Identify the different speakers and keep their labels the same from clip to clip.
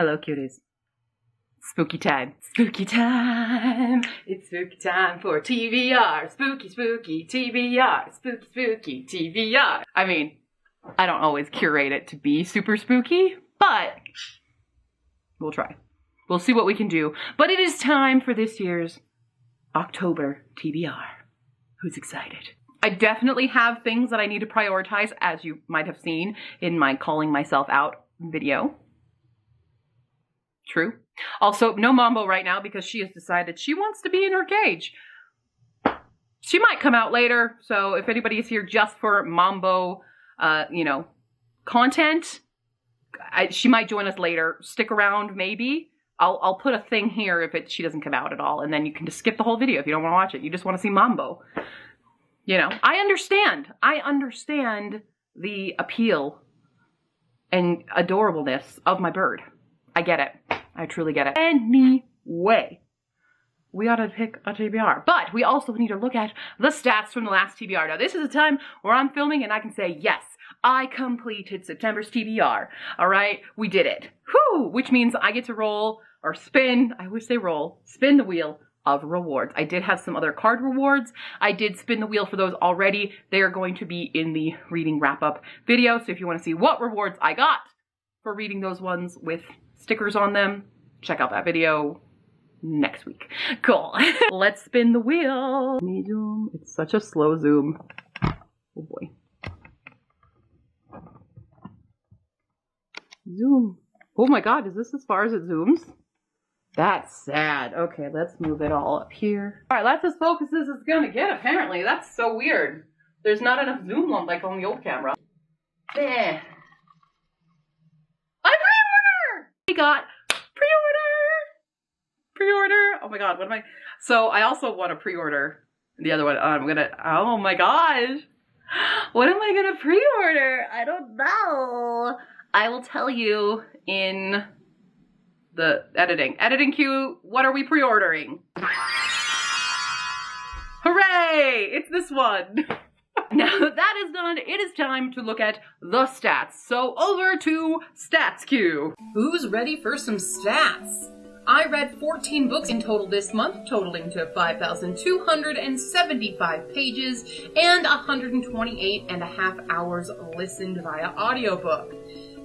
Speaker 1: Hello, cuties. Spooky time. Spooky time. It's spooky time for TBR. Spooky, spooky TBR. Spooky, spooky TBR. I mean, I don't always curate it to be super spooky, but we'll try. We'll see what we can do. But it is time for this year's October TBR. Who's excited? I definitely have things that I need to prioritize, as you might have seen in my calling myself out video. True. Also, no Mambo right now because she has decided she wants to be in her cage. She might come out later, so if anybody is here just for Mambo, content, she might join us later. Stick around, maybe. I'll put a thing here if she doesn't come out at all, and then you can just skip the whole video if you don't want to watch it. You just want to see Mambo. You know, I understand. I understand the appeal and adorableness of my bird. I get it. I truly get it. Anyway, we ought to pick a TBR. But we also need to look at the stats from the last TBR. Now, this is a time where I'm filming and I can say, yes, I completed September's TBR. All right, we did it. Whew, which means I get to roll or spin. I wish they roll. Spin the wheel of rewards. I did have some other card rewards. I did spin the wheel for those already. They are going to be in the reading wrap-up video. So if you want to see what rewards I got for reading those ones with stickers on them, check out that video next week. Cool. Let's spin the wheel. Medium. It's such a slow zoom. Oh boy. Zoom. Oh my god, is this as far as it zooms? That's sad. Okay, let's move it all up here. Alright, that's as focused as it's gonna get, apparently. That's so weird. There's not enough zoom on like on the old camera. Eh. We got pre-order. Oh my god, what am I? So I also want to pre-order the other one. Oh my gosh. What am I gonna pre-order? I don't know. I will tell you in the editing queue. What are we pre-ordering? Hooray! It's this one. Now that that is done, it is time to look at the stats. So over to Stats Q. Who's ready for some stats? I read 14 books in total this month, totaling to 5,275 pages and 128.5 hours listened via audiobook.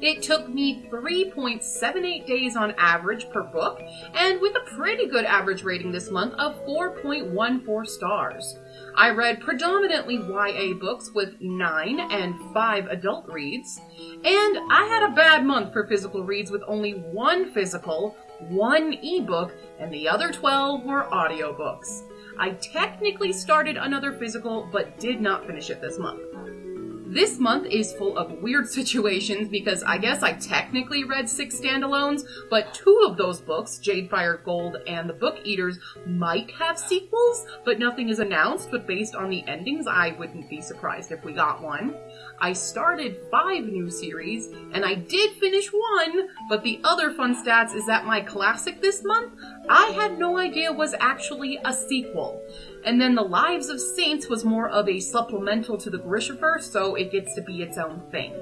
Speaker 1: It took me 3.78 days on average per book, and with a pretty good average rating this month of 4.14 stars. I read predominantly YA books with 9 and 5 adult reads, and I had a bad month for physical reads with only 1 physical, 1 ebook, and the other 12 were audiobooks. I technically started another physical, but did not finish it this month. This month is full of weird situations because I guess I technically read 6 standalones, but 2 of those books, Jadefire Gold and The Book Eaters, might have sequels, but nothing is announced, but based on the endings, I wouldn't be surprised if we got one. I started 5 new series, and I did finish 1, but the other fun stats is that my classic this month, I had no idea was actually a sequel. And then The Lives of Saints was more of a supplemental to the Grishaverse, so it gets to be its own thing.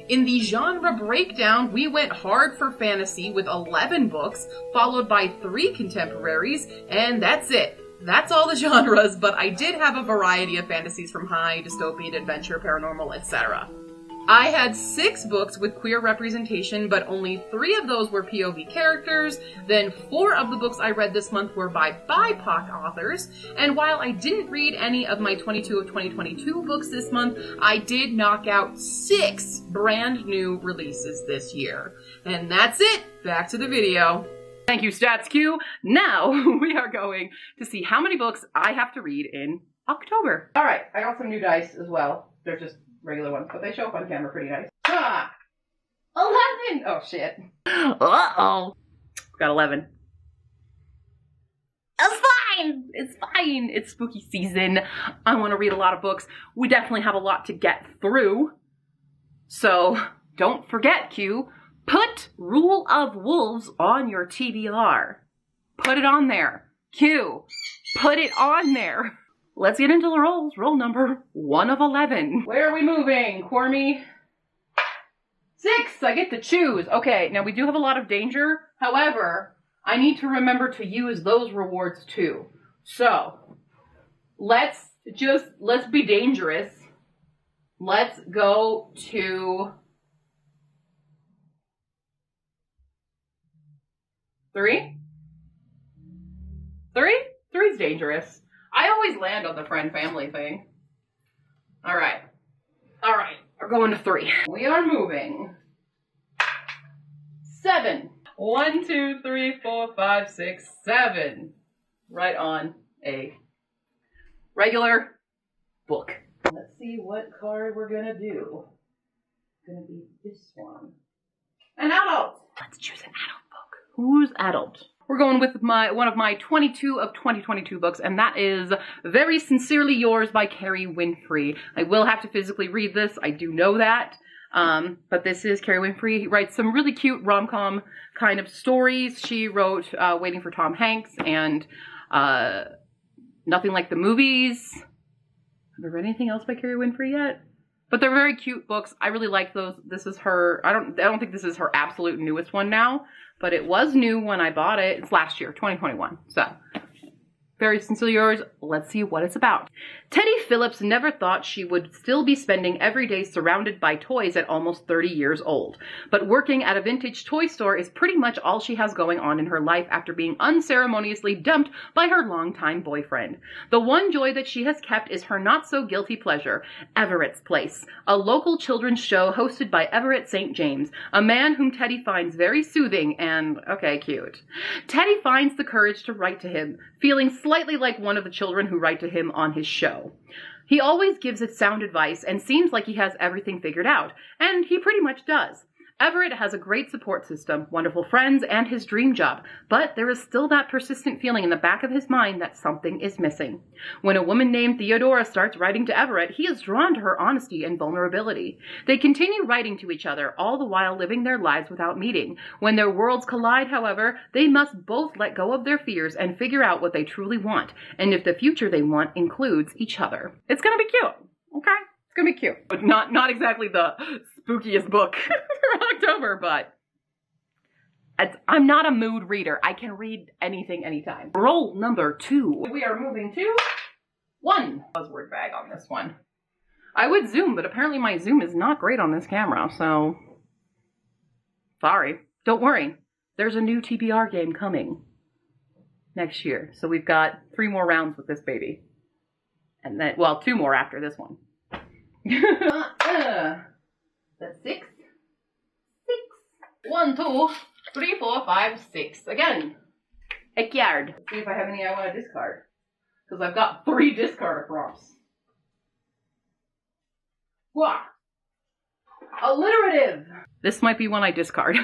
Speaker 1: In the genre breakdown, we went hard for fantasy with 11 books, followed by 3 contemporaries, and that's it. That's all the genres, but I did have a variety of fantasies from high, dystopian, adventure, paranormal, etc. I had 6 books with queer representation, but only 3 of those were POV characters. Then 4 of the books I read this month were by BIPOC authors. And while I didn't read any of my 22 of 2022 books this month, I did knock out 6 brand new releases this year. And that's it. Back to the video. Thank you, Stats Q. Now we are going to see how many books I have to read in October. All right, I got some new dice as well. They're just regular ones, but they show up on camera pretty nice. 11! Oh, shit. Uh-oh. Got 11. It's fine! It's fine! It's spooky season. I want to read a lot of books. We definitely have a lot to get through. So, don't forget, Q, put Rule of Wolves on your TBR. Put it on there. Q, put it on there. Let's get into the rolls. Roll number 1 of 11. Where are we moving, Quarmy? 6, I get to choose. Okay, now we do have a lot of danger. However, I need to remember to use those rewards too. So, let's be dangerous. Let's go to 3. 3? 3's dangerous. I always land on the friend family thing. All right. We're going to 3. We are moving. 7. 1, 2, 3, 4, 5, 6, 7. Right on a regular book. Let's see what card we're gonna do. It's gonna be this one. An adult. Let's choose an adult book. Who's adult? We're going with one of my 22 of 2022 books, and that is Very Sincerely Yours by Carrie Winfrey. I will have to physically read this. I do know that. But this is Carrie Winfrey. He writes some really cute rom-com kind of stories. She wrote Waiting for Tom Hanks and Nothing Like the Movies. Have I read anything else by Carrie Winfrey yet? But they're very cute books. I really like those. This is her, I don't think this is her absolute newest one now, but it was new when I bought it. It's last year, 2021. So, Very Sincerely Yours, let's see what it's about. Teddy Phillips never thought she would still be spending every day surrounded by toys at almost 30 years old. But working at a vintage toy store is pretty much all she has going on in her life after being unceremoniously dumped by her longtime boyfriend. The one joy that she has kept is her not-so-guilty pleasure, Everett's Place, a local children's show hosted by Everett St. James, a man whom Teddy finds very soothing and, okay, cute. Teddy finds the courage to write to him, feeling slightly like one of the children who write to him on his show. He always gives it sound advice and seems like he has everything figured out, and he pretty much does. Everett has a great support system, wonderful friends, and his dream job, but there is still that persistent feeling in the back of his mind that something is missing. When a woman named Theodora starts writing to Everett, he is drawn to her honesty and vulnerability. They continue writing to each other, all the while living their lives without meeting. When their worlds collide, however, they must both let go of their fears and figure out what they truly want, and if the future they want includes each other. It's gonna be cute, okay? It's gonna be cute. But not exactly the spookiest book for October, but I'm not a mood reader. I can read anything, anytime. Roll number 2. We are moving to 1. Buzzword bag on this one. I would zoom, but apparently my zoom is not great on this camera, so sorry. Don't worry. There's a new TBR game coming next year. So we've got 3 more rounds with this baby. And then, well, 2 more after this one. That's 6. 1, 2, 3, 4, 5, 6. Again. Eckyard. Let's see if I have any I want to discard. Because I've got 3 discard prompts. Wah! Alliterative. This might be one I discard.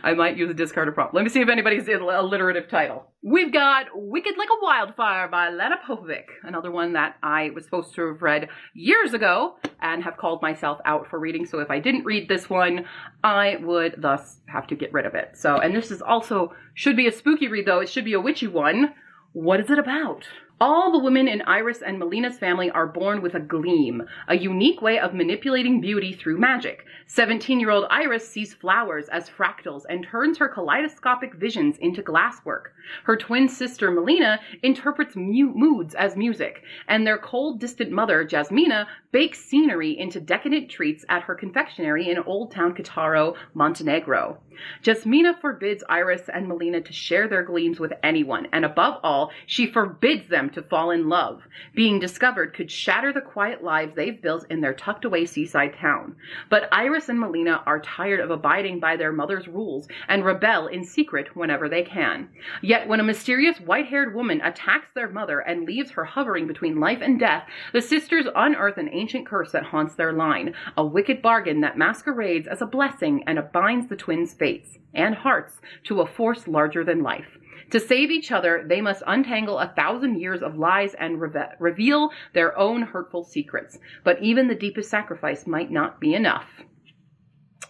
Speaker 1: I might use a discard prompt. Let me see if anybody's in alliterative title. We've got Wicked Like a Wildfire by Lena Popovic, another one that I was supposed to have read years ago and have called myself out for reading. So if I didn't read this one, I would thus have to get rid of it. So, and this is also, should be a spooky read though. It should be a witchy one. What is it about? All the women in Iris and Melina's family are born with a gleam, a unique way of manipulating beauty through magic. 17-year-old Iris sees flowers as fractals and turns her kaleidoscopic visions into glasswork. Her twin sister Melina interprets moods as music, and their cold, distant mother, Jasmina, bakes scenery into decadent treats at her confectionery in Old Town Cattaro, Montenegro. Jasmina forbids Iris and Melina to share their gleams with anyone, and above all, she forbids them to fall in love. Being discovered could shatter the quiet lives they've built in their tucked-away seaside town. But Iris and Melina are tired of abiding by their mother's rules and rebel in secret whenever they can. Yet when a mysterious white-haired woman attacks their mother and leaves her hovering between life and death, the sisters unearth an ancient curse that haunts their line, a wicked bargain that masquerades as a blessing and binds the twins' fates and hearts to a force larger than life. To save each other, they must untangle 1,000 years of lies and reveal their own hurtful secrets. But even the deepest sacrifice might not be enough.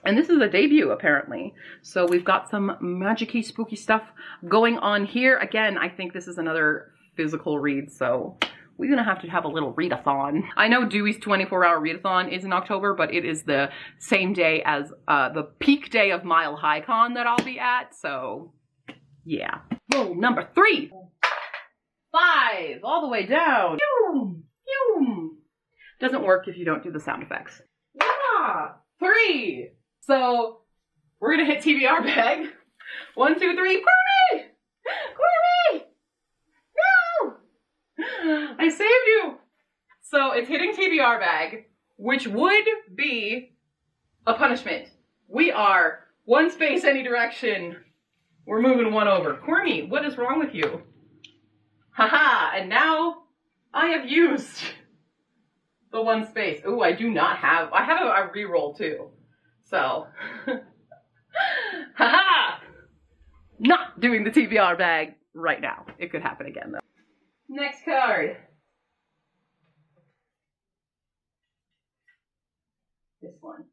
Speaker 1: And this is a debut, apparently. So we've got some magic-y, spooky stuff going on here. Again, I think this is another physical read, so we're gonna have to have a little readathon. I know Dewey's 24-hour readathon is in October, but it is the same day as the peak day of Mile High Con that I'll be at, so yeah. Rule number 3. 5, all the way down. Doesn't work if you don't do the sound effects. Yeah. 3. So we're gonna hit TBR bag. 1, 2, 3. Courtney! Courtney! No! I saved you. So it's hitting TBR bag, which would be a punishment. We are 1 space any direction. We're moving 1 over. Courtney, what is wrong with you? Haha, and now I have used the 1 space. Ooh, I do not have, I have a reroll too. So, haha! Not doing the TBR bag right now. It could happen again though. Next card. This one.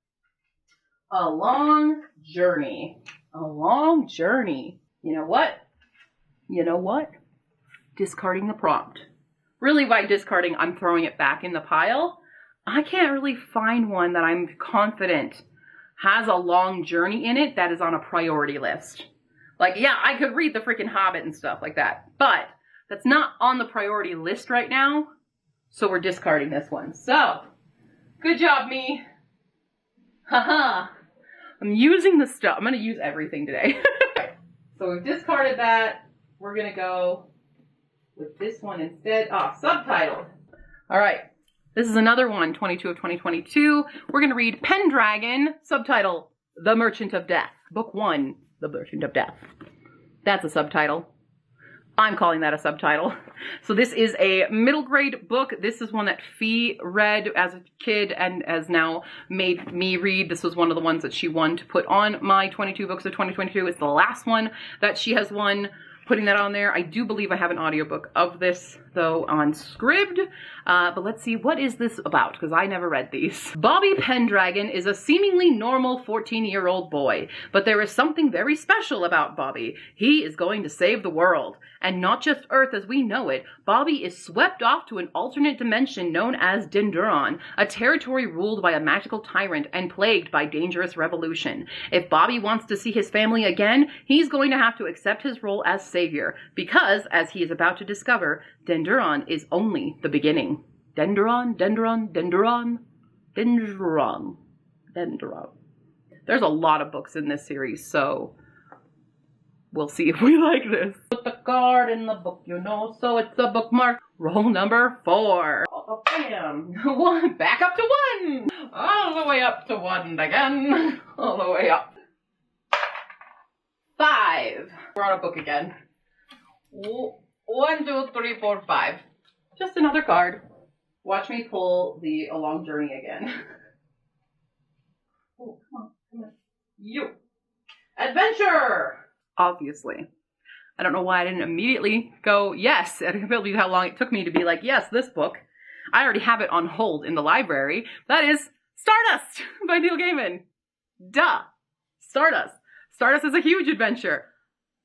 Speaker 1: A long journey. A long journey. You know what? You know what? Discarding the prompt. Really, by discarding, I'm throwing it back in the pile. I can't really find one that I'm confident has a long journey in it that is on a priority list. Like, yeah, I could read the freaking Hobbit and stuff like that, but that's not on the priority list right now, so we're discarding this one. So, good job, me. Haha. I'm using the stuff. I'm going to use everything today. So we've discarded that. We're going to go with this one instead. Ah, subtitled. All right. This is another one, 22 of 2022. We're going to read Pendragon, subtitle, The Merchant of Death. Book 1, The Merchant of Death. That's a subtitle. I'm calling that a subtitle. So this is a middle grade book. This is one that Fee read as a kid and has now made me read. This was one of the ones that she won to put on my 22 books of 2022. It's the last one that she has won. Putting that on there. I do believe I have an audiobook of this, though, on Scribd. But let's see, what is this about? Because I never read these. Bobby Pendragon is a seemingly normal 14-year-old boy, but there is something very special about Bobby. He is going to save the world. And not just Earth as we know it. Bobby is swept off to an alternate dimension known as Denduron, a territory ruled by a magical tyrant and plagued by dangerous revolution. If Bobby wants to see his family again, he's going to have to accept his role as savior, because, as he is about to discover, Denduron is only the beginning. Denduron, Denduron, Denduron, Denduron, Denduron. There's a lot of books in this series, so we'll see if we like this. Put the card in the book, you know, so it's a bookmark. Roll number 4. Oh, bam. 1, back up to 1. All the way up to 1 again. All the way up. 5. We're on a book again. 1, 2, 3, 4, 5. Just another card. Watch me pull the A Long Journey again. Oh, come on. You. Adventure! Obviously. I don't know why I didn't immediately go, yes. I can't believe how long it took me to be like, yes, this book. I already have it on hold in the library. That is Stardust by Neil Gaiman. Duh. Stardust. Stardust is a huge adventure.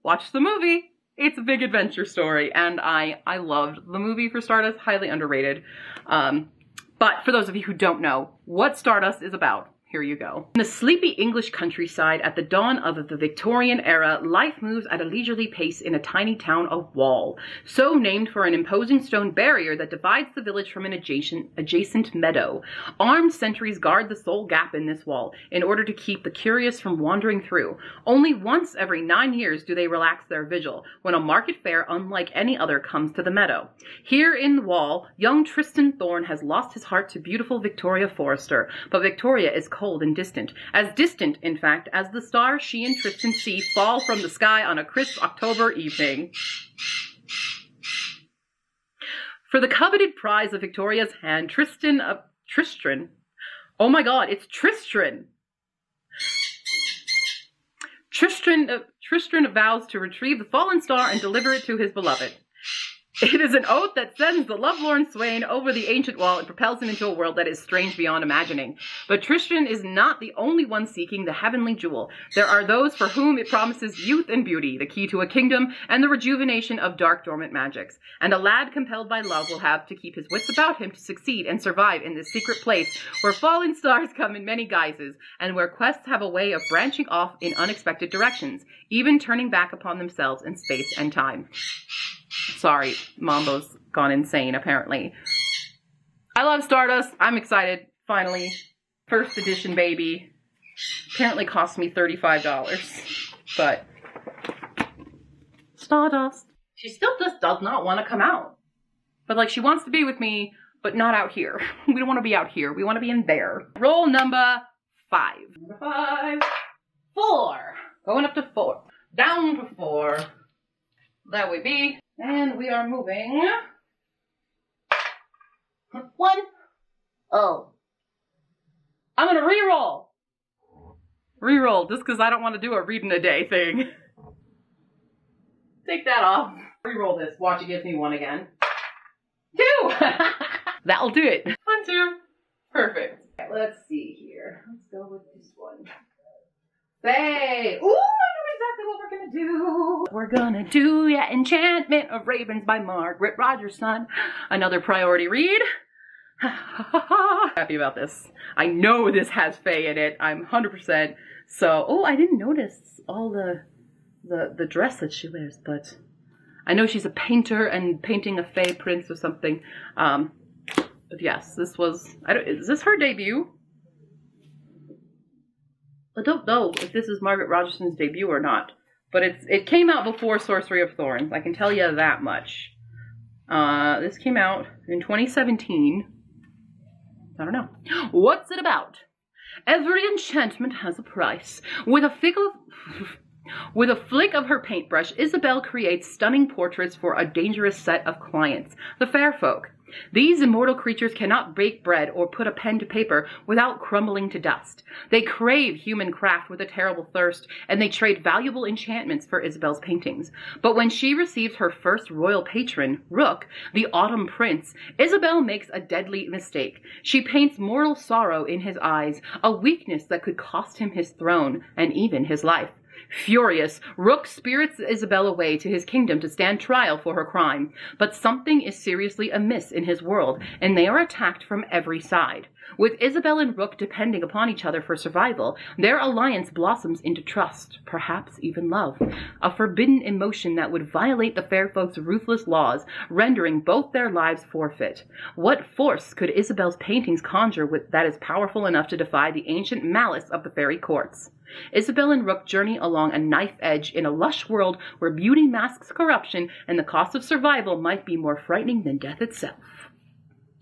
Speaker 1: Watch the movie. It's a big adventure story, and I loved the movie for Stardust. Highly underrated. But for those of you who don't know what Stardust is about, here you go. In the sleepy English countryside at the dawn of the Victorian era, life moves at a leisurely pace in a tiny town of Wall, so named for an imposing stone barrier that divides the village from an adjacent meadow. Armed sentries guard the sole gap in this wall in order to keep the curious from wandering through. Only once every 9 years do they relax their vigil, when a market fair unlike any other comes to the meadow. Here in Wall, young Tristan Thorne has lost his heart to beautiful Victoria Forrester, but Victoria is cold and distant, in fact, as the stars she and Tristan see fall from the sky on a crisp October evening. For the coveted prize of Victoria's hand, Tristan, oh my god, it's Tristran. Tristran vows to retrieve the fallen star and deliver it to his beloved. It is an oath that sends the lovelorn swain over the ancient wall and propels him into a world that is strange beyond imagining. But Tristan is not the only one seeking the heavenly jewel. There are those for whom it promises youth and beauty, the key to a kingdom, and the rejuvenation of dark dormant magics. And a lad compelled by love will have to keep his wits about him to succeed and survive in this secret place where fallen stars come in many guises, and where quests have a way of branching off in unexpected directions, even turning back upon themselves in space and time. Sorry, Mambo's gone insane, apparently. I love Stardust. I'm excited. Finally. First edition, baby. Apparently cost me $35. But Stardust. She still just does not want to come out. But, like, she wants to be with me, but not out here. We don't want to be out here. We want to be in there. Roll number 5. Number 5. 4. Going up to 4. Down to 4. That would be. And we are moving. 1. Oh. I'm gonna re-roll. Re-roll, just because I don't want to do a read in a day thing. Take that off. Re-roll this. Watch, it gives me 1 again. 2! That'll do it. 1, 2. Perfect. Okay, let's see here. Let's go with this one. Faye! Ooh, I know exactly what we're gonna do. We're gonna do, yeah, Enchantment of Ravens by Margaret Rogerson. Another priority read. Happy about this. I know this has Faye in it. I'm 100%. So, oh, I didn't notice all the dress that she wears, but I know she's a painter and painting a Faye prince or something. But yes, this was, is this her debut? I don't know if this is Margaret Rogerson's debut or not, but it came out before Sorcery of Thorns. I can tell you that much. This came out in 2017. I don't know. What's it about? Every enchantment has a price. With a flick of her paintbrush, Isabel creates stunning portraits for a dangerous set of clients, the fair folk. These immortal creatures cannot bake bread or put a pen to paper without crumbling to dust. They crave human craft with a terrible thirst, and they trade valuable enchantments for Isabel's paintings. But when she receives her first royal patron, Rook, the Autumn Prince, Isabel makes a deadly mistake. She paints mortal sorrow in his eyes, a weakness that could cost him his throne and even his life. Furious, Rook spirits Isabel away to his kingdom to stand trial for her crime. But something is seriously amiss in his world, and they are attacked from every side. With Isabel and Rook depending upon each other for survival, their alliance blossoms into trust, perhaps even love. A forbidden emotion that would violate the fair folk's ruthless laws, rendering both their lives forfeit. What force could Isabel's paintings conjure that is powerful enough to defy the ancient malice of the fairy courts? Isabel and Rook journey along a knife edge in a lush world where beauty masks corruption and the cost of survival might be more frightening than death itself.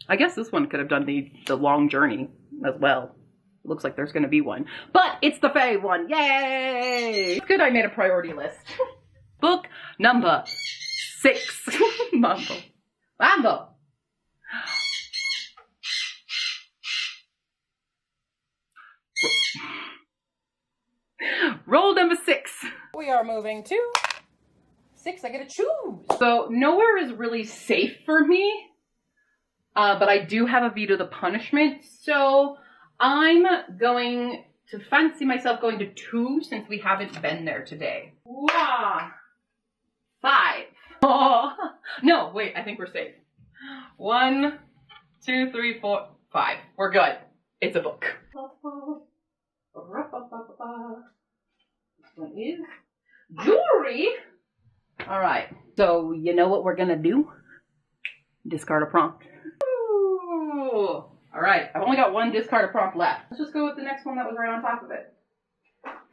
Speaker 1: I guess this one could have done the long journey as well. It looks like there's going to be one. But it's the Fae one. Yay! It's good I made a priority list. Book number 6. Mambo. Mambo! Roll number 6. We are moving to 6. I get to choose. So nowhere is really safe for me. But I do have a veto the punishment. So I'm going to fancy myself going to 2 since we haven't been there today. Wow. 5. Oh. No, wait, I think we're safe. 1, 2, 3, 4, 5. We're good. It's a book. This one is jewelry. All right. So you know what we're gonna do? Discard a prompt. Ooh. All right. I've only got 1 discard a prompt left. Let's just go with the next one that was right on top of it.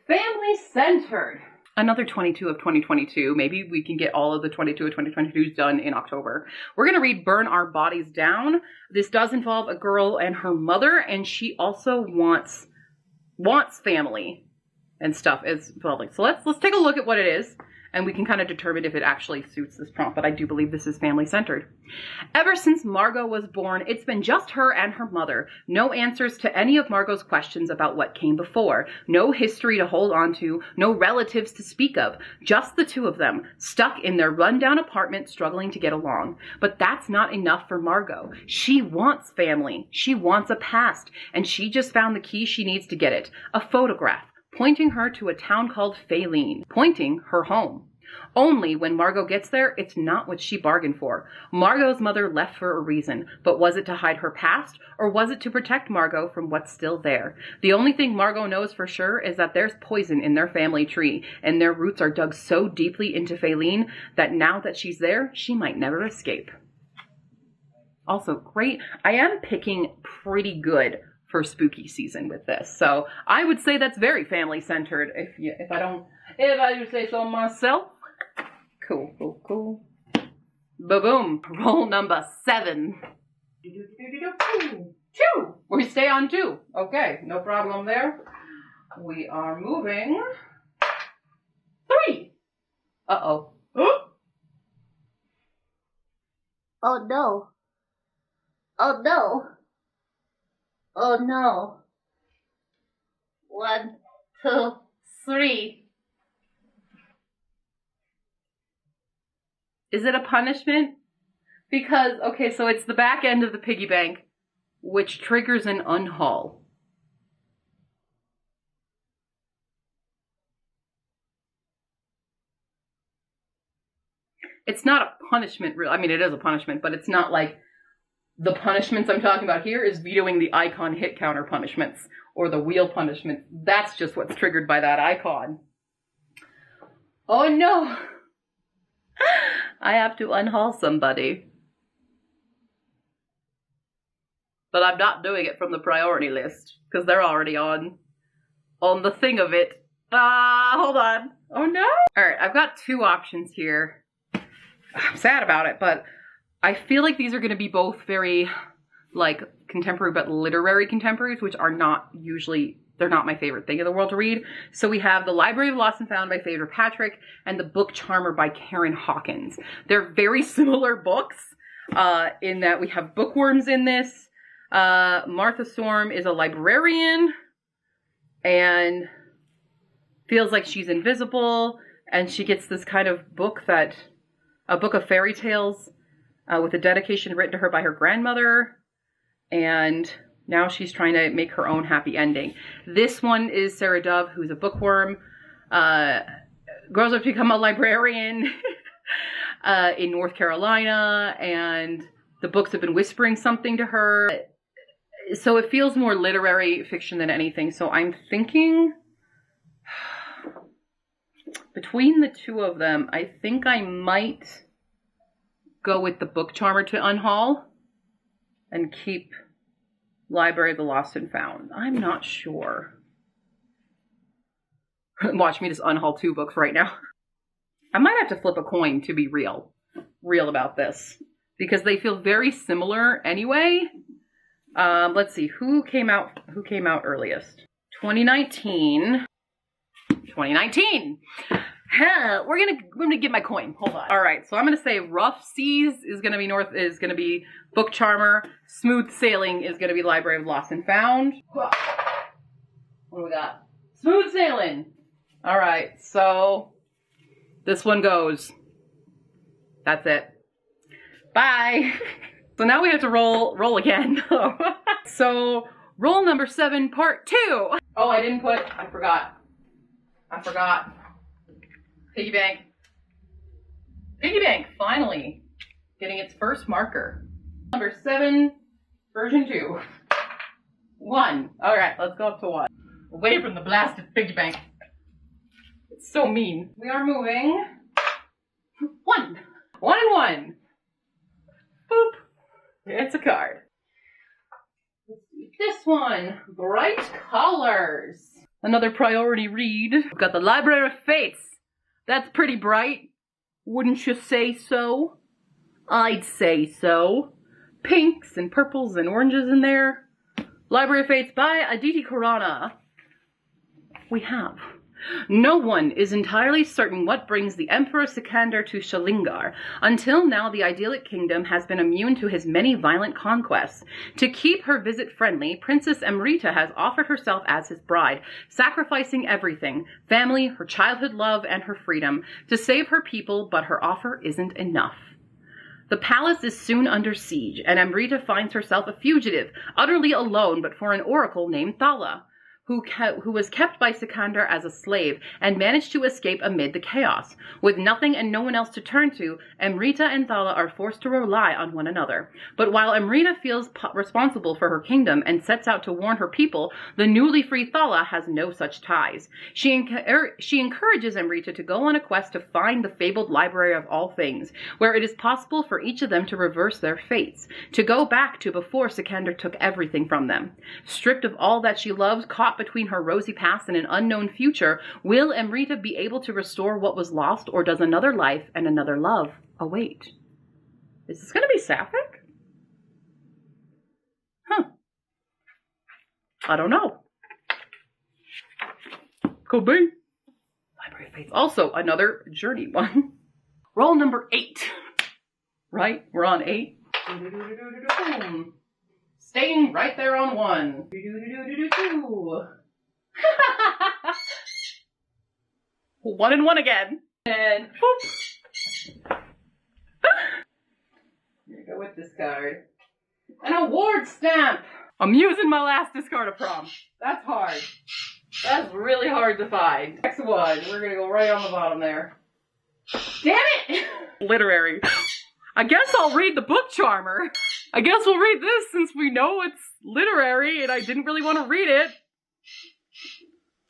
Speaker 1: Family centered. Another 22 of 2022. Maybe we can get all of the 22 of 2022s done in October. We're going to read Burn Our Bodies Down. This does involve a girl and her mother, and she also wants family and stuff as well. So let's take a look at what it is, and we can kind of determine if it actually suits this prompt, but I do believe this is family-centered. Ever since Margot was born, it's been just her and her mother. No answers to any of Margot's questions about what came before. No history to hold on to. No relatives to speak of. Just the two of them, stuck in their rundown apartment, struggling to get along. But that's not enough for Margot. She wants family. She wants a past, and she just found the key she needs to get it. A photograph, pointing her to a town called Feeling, pointing her home. Only when Margot gets there, it's not what she bargained for. Margot's mother left for a reason, but was it to hide her past, or was it to protect Margot from what's still there? The only thing Margot knows for sure is that there's poison in their family tree, and their roots are dug so deeply into Feeling that now that she's there, she might never escape. Also, great. I am picking pretty good for spooky season with this, so I would say that's very family-centered. If I do say so myself. Cool. Ba-boom. Roll number 7. 2. We stay on 2. Okay, no problem there. We are moving. 3. Uh-oh.
Speaker 2: Oh no. Oh no. Oh no. 1, 2, 3.
Speaker 1: Is it a punishment? Because, okay, so it's the back end of the piggy bank, which triggers an unhaul. It's not a punishment, really. I mean, it is a punishment, but it's not like the punishments I'm talking about here is vetoing the icon hit counter punishments or the wheel punishment. That's just what's triggered by that icon. Oh no! I have to unhaul somebody. But I'm not doing it from the priority list, because they're already on the thing of it. Hold on. Oh no! Alright, I've got 2 options here. I'm sad about it, but I feel like these are going to be both very, like, contemporary but literary contemporaries, which are not usually... They're not my favorite thing in the world to read. So we have The Library of Lost and Found by Phaedra Patrick and The Book Charmer by Karen Hawkins. They're very similar books in that we have bookworms in this. Martha Storm is a librarian and feels like she's invisible, and she gets this kind of book a book of fairy tales with a dedication written to her by her grandmother, and now she's trying to make her own happy ending. This one is Sarah Dove, who's a bookworm, grows up to become a librarian in North Carolina, and the books have been whispering something to her. So it feels more literary fiction than anything. So I'm thinking between the 2 of them, I think I might go with The Book Charmer to unhaul and keep Library of the Lost and Found. I'm not sure. Watch me just unhaul 2 books right now. I might have to flip a coin to be real about this, because they feel very similar anyway. Let's see, who came out earliest? 2019. We're gonna get my coin. Hold on. All right, so I'm gonna say Rough Seas is gonna be Book Charmer. Smooth Sailing is gonna be Library of Lost and Found. What do we got? Smooth Sailing. All right, so this one goes. That's it. Bye. So now we have to roll again. So roll number 7, part 2. Oh, I forgot. Piggy bank. Piggy bank, finally getting its first marker. Number 7, version 2. 1. All right, let's go up to 1. Away from the blasted piggy bank. It's so mean. We are moving. 1. 1 and 1. Boop. It's a card. Let's do this one. Bright colors. Another priority read. We've got The Library of Fates. That's pretty bright. Wouldn't you say so? I'd say so. Pinks and purples and oranges in there. Library of Fates by Aditi Khurana. We have
Speaker 3: No one is entirely certain what brings the Emperor Sikander to Shalingar. Until now, the idyllic kingdom has been immune to his many violent conquests. To keep her visit friendly, Princess Amrita has offered herself as his bride, sacrificing everything, family, her childhood love, and her freedom, to save her people, but her offer isn't enough. The palace is soon under siege, and Amrita finds herself a fugitive, utterly alone but for an oracle named Thala, who was kept by Sikander as a slave and managed to escape amid the chaos. With nothing and no one else to turn to, Amrita and Thala are forced to rely on one another. But while Amrita feels responsible for her kingdom and sets out to warn her people, the newly free Thala has no such ties. She encourages Amrita to go on a quest to find the fabled library of all things, where it is possible for each of them to reverse their fates, to go back to before Sikander took everything from them. Stripped of all that she loves, caught between her rosy past and an unknown future, will Amrita be able to restore what was lost, or does another life and another love await? Is this going to be sapphic? Huh. I don't know. Could be. Library of Faith. Also, another journey one. Roll number 8. Right? We're on 8. Staying right there on 1. 1 and 1 again. And boop. Here we go with this card. An award stamp. I'm using my last discard of prom. That's hard. That's really hard to find. Next one. We're going to go right on the bottom there. Damn it! Literary. I guess I'll read the Book Charmer. I guess we'll read this since we know it's literary and I didn't really want to read it.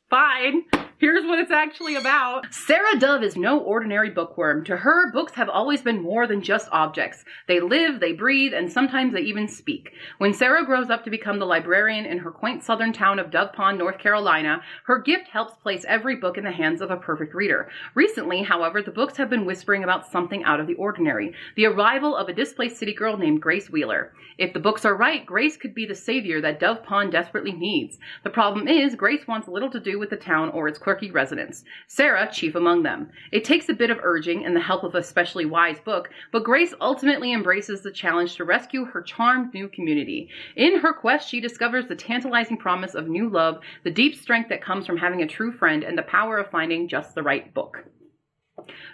Speaker 3: Fine. Here's what it's actually about. Sarah Dove is no ordinary bookworm. To her, books have always been more than just objects. They live, they breathe, and sometimes they even speak. When Sarah grows up to become the librarian in her quaint southern town of Dove Pond, North Carolina, her gift helps place every book in the hands of a perfect reader. Recently, however, the books have been whispering about something out of the ordinary. The arrival of a displaced city girl named Grace Wheeler. If the books are right, Grace could be the savior that Dove Pond desperately needs. The problem is, Grace wants little to do with the town or its quirky residents. Sarah, chief among them. It takes a bit of urging and the help of a specially wise book, but Grace ultimately embraces the challenge to rescue her charmed new community. In her quest, she discovers the tantalizing promise of new love, the deep strength that comes from having a true friend, and the power of finding just the right book.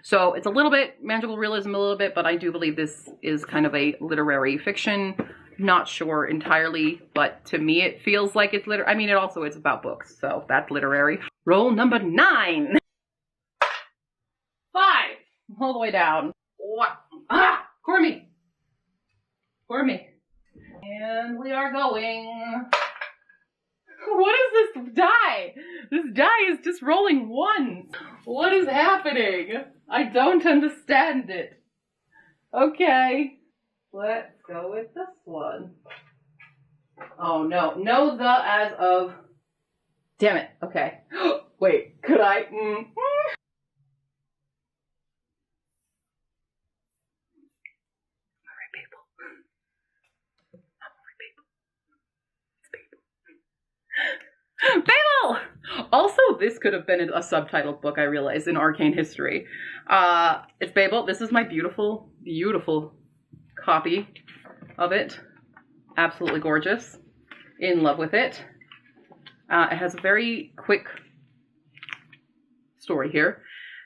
Speaker 3: So it's a little bit magical realism, a little bit, but I do believe this is kind of a literary fiction. Not sure entirely, but to me it feels like it's literary. I mean, it's about books, so that's literary. Roll number 9. 5. All the way down. What? Ah! Cormy! And we are going. What is this die? This die is just rolling 1. What is happening? I don't understand it. Okay. Let's go with this one. Oh no. No the as of. Damn it. Okay. Wait, could I? Alright, people. It's Babel. Babel! Also, this could have been a subtitled book, I realize, in Arcane History. It's Babel. This is my beautiful, beautiful copy of it. Absolutely gorgeous. In love with it. It has a very quick story here.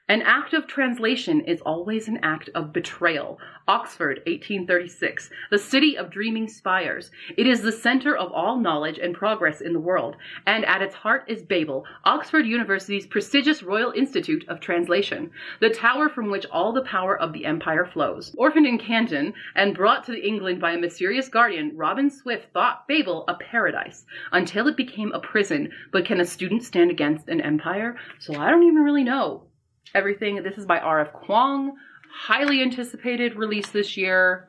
Speaker 3: An act of translation is always an act of betrayal. Oxford, 1836, the city of dreaming spires. It is the center of all knowledge and progress in the world, and at its heart is Babel, Oxford University's prestigious Royal Institute of Translation, the tower from which all the power of the empire flows. Orphaned in Canton and brought to England by a mysterious guardian, Robin Swift thought Babel a paradise, until it became a prison. But can a student stand against an empire? So I don't even really know. Everything. This is by R.F. Kuang. Highly anticipated release this year.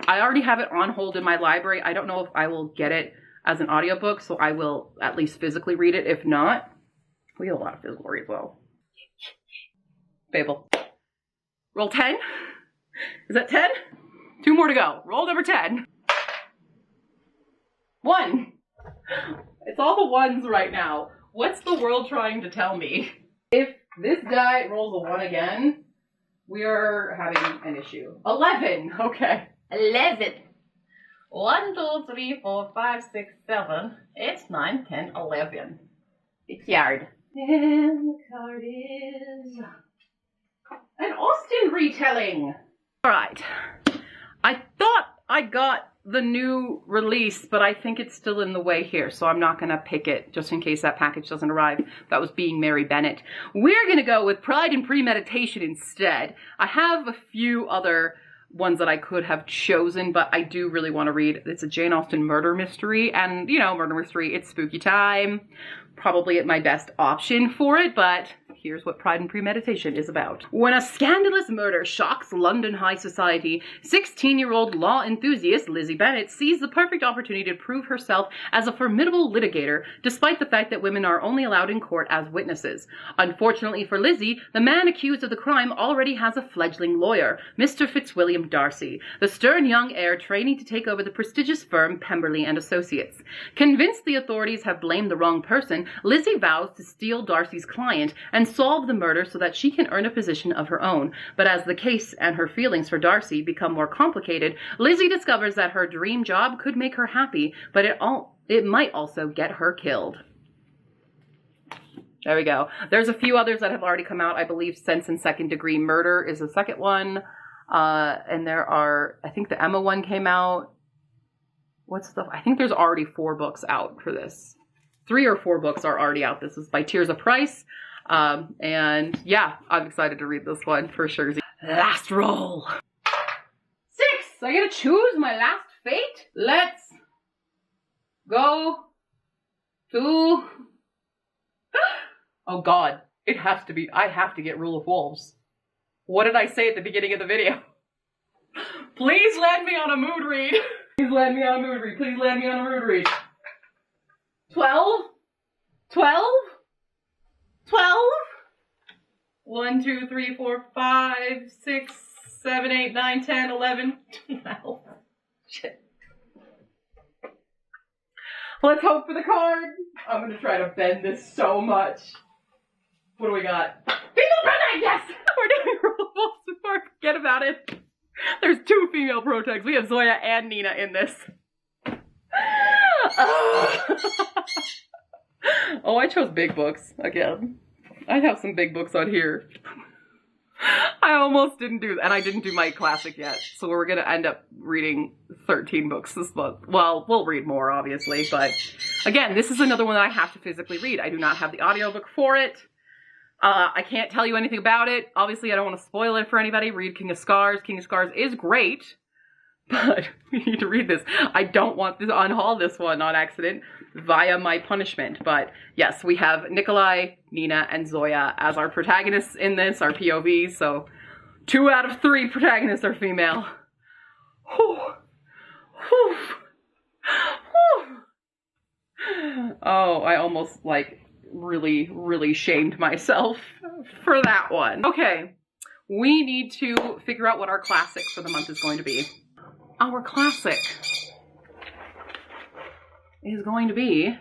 Speaker 3: I already have it on hold in my library. I don't know if I will get it as an audiobook, so I will at least physically read it. If not, we have a lot of physical reads well. Babel. Roll 10. Is that 10? 2 more to go. Roll number 10. 1. It's all the ones right now. What's the world trying to tell me? If this die rolls a 1 again, we are having an issue. 11! Okay.
Speaker 2: 11. 1, 2, 3, 4, 5, 6, 7, 8, 9, 10, 11.
Speaker 3: It's yard. And the card is an Austen retelling. Alright. I thought I got the new release, but I think it's still in the way here, so I'm not gonna pick it just in case that package doesn't arrive. That was Being Mary Bennett. We're gonna go with Pride and Premeditation instead. I have a few other ones that I could have chosen, but I do really want to read. It's a Jane Austen murder mystery, and you know, murder mystery, it's spooky time. Probably at my best option for it, but here's what Pride and Premeditation is about. When a scandalous murder shocks London high society, 16-year-old law enthusiast Lizzie Bennet sees the perfect opportunity to prove herself as a formidable litigator, despite the fact that women are only allowed in court as witnesses. Unfortunately for Lizzie, the man accused of the crime already has a fledgling lawyer, Mr. Fitzwilliam Darcy, the stern young heir training to take over the prestigious firm Pemberley and Associates. Convinced the authorities have blamed the wrong person, Lizzie vows to steal Darcy's client and solve the murder so that she can earn a position of her own. But as the case and her feelings for Darcy become more complicated, Lizzie discovers that her dream job could make her happy, but it might also get her killed. There we go. There's a few others that have already come out. I believe Sense and Second Degree Murder is the second one. And there are, I think the Emma one came out. I think there's already 4 books out for this. 3 or 4 books are already out. This is by Tirzah Price. And yeah, I'm excited to read this one for sure. Last roll. 6! I gotta choose my last fate? Let's go to... Oh God, it has to be, I have to get Rule of Wolves. What did I say at the beginning of the video? Please land me on a mood read. Please land me on a mood read. Please land me on a mood read. 12? 12? 12? 1, 2, 3, 4, 5, 6, 7, 8, 9, 10, 11, 12. Shit. Let's hope for the card. I'm gonna try to bend this so much. What do we got? Female protag, yes! We're doing Rule of Wolves before I forget about it. There's 2 female protags. We have Zoya and Nina in this. Oh, I chose big books again. I have some big books on here. I almost didn't do, and I didn't do my classic yet. So we're gonna end up reading 13 books this month. Well, we'll read more, obviously, but again, this is another one that I have to physically read. I do not have the audiobook for it. I can't tell you anything about it. Obviously, I don't want to spoil it for anybody. Read King of Scars. King of Scars is great, but we need to read this. I don't want to unhaul this one on accident via my punishment. But yes, we have Nikolai, Nina, and Zoya as our protagonists in this, our POVs. So 2 out of 3 protagonists are female. Whew. Whew. Whew. Oh, I almost really shamed myself for that one. Okay, we need to figure out what our classic for the month is going to be. Our classic is going to be,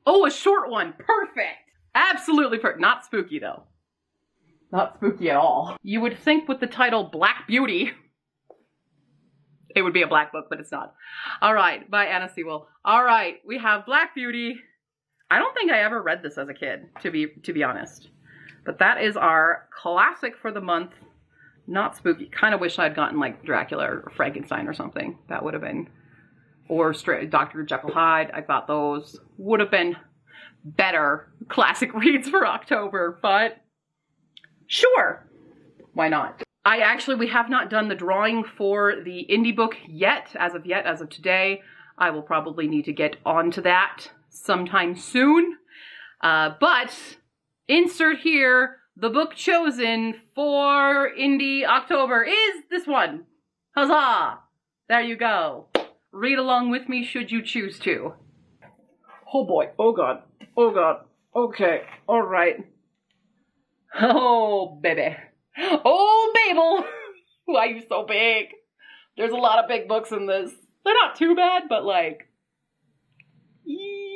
Speaker 3: oh, a short one. Perfect. Absolutely perfect. Not spooky though. Not spooky at all. You would think with the title Black Beauty, it would be a black book, but it's not. All right, by Anna Sewell. All right, we have Black Beauty. I don't think I ever read this as a kid, to be honest. But that is our classic for the month. Not spooky. Kind of wish I'd gotten like Dracula or Frankenstein or something. That would have been, or Dr. Jekyll Hyde. I thought those would have been better classic reads for October, but sure, why not? We have not done the drawing for the indie book yet, as of today. I will probably need to get onto that sometime soon. But insert here, the book chosen for Indie October is this one. Huzzah! There you go. Read along with me should you choose to. Oh boy. Oh god. Oh god. Okay. Alright. Oh baby. Oh Babel! Why are you so big? There's a lot of big books in this. They're not too bad, but like...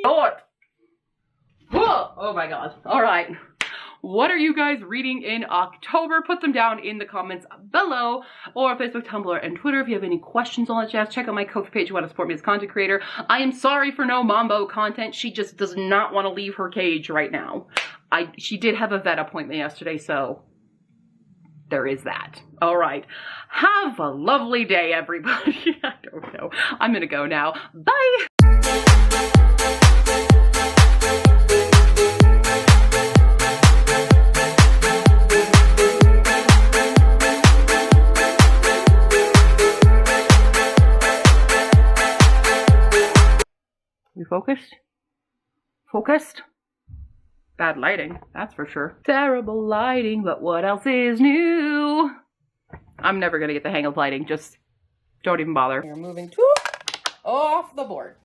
Speaker 3: Lord. Whoa! Oh my god. Alright. What are you guys reading in October? Put them down in the comments below, or Facebook, Tumblr, and Twitter. If you have any questions on that jazz, check out my Ko-fi page if you want to support me as a content creator. I am sorry for no Mambo content. She just does not want to leave her cage right now. She did have a vet appointment yesterday, so there is that. All right. Have a lovely day, everybody. I don't know. I'm going to go now. Bye. You focused? Focused? Bad lighting, that's for sure. Terrible lighting, but what else is new? I'm never gonna get the hang of lighting, just don't even bother. You're moving off the board.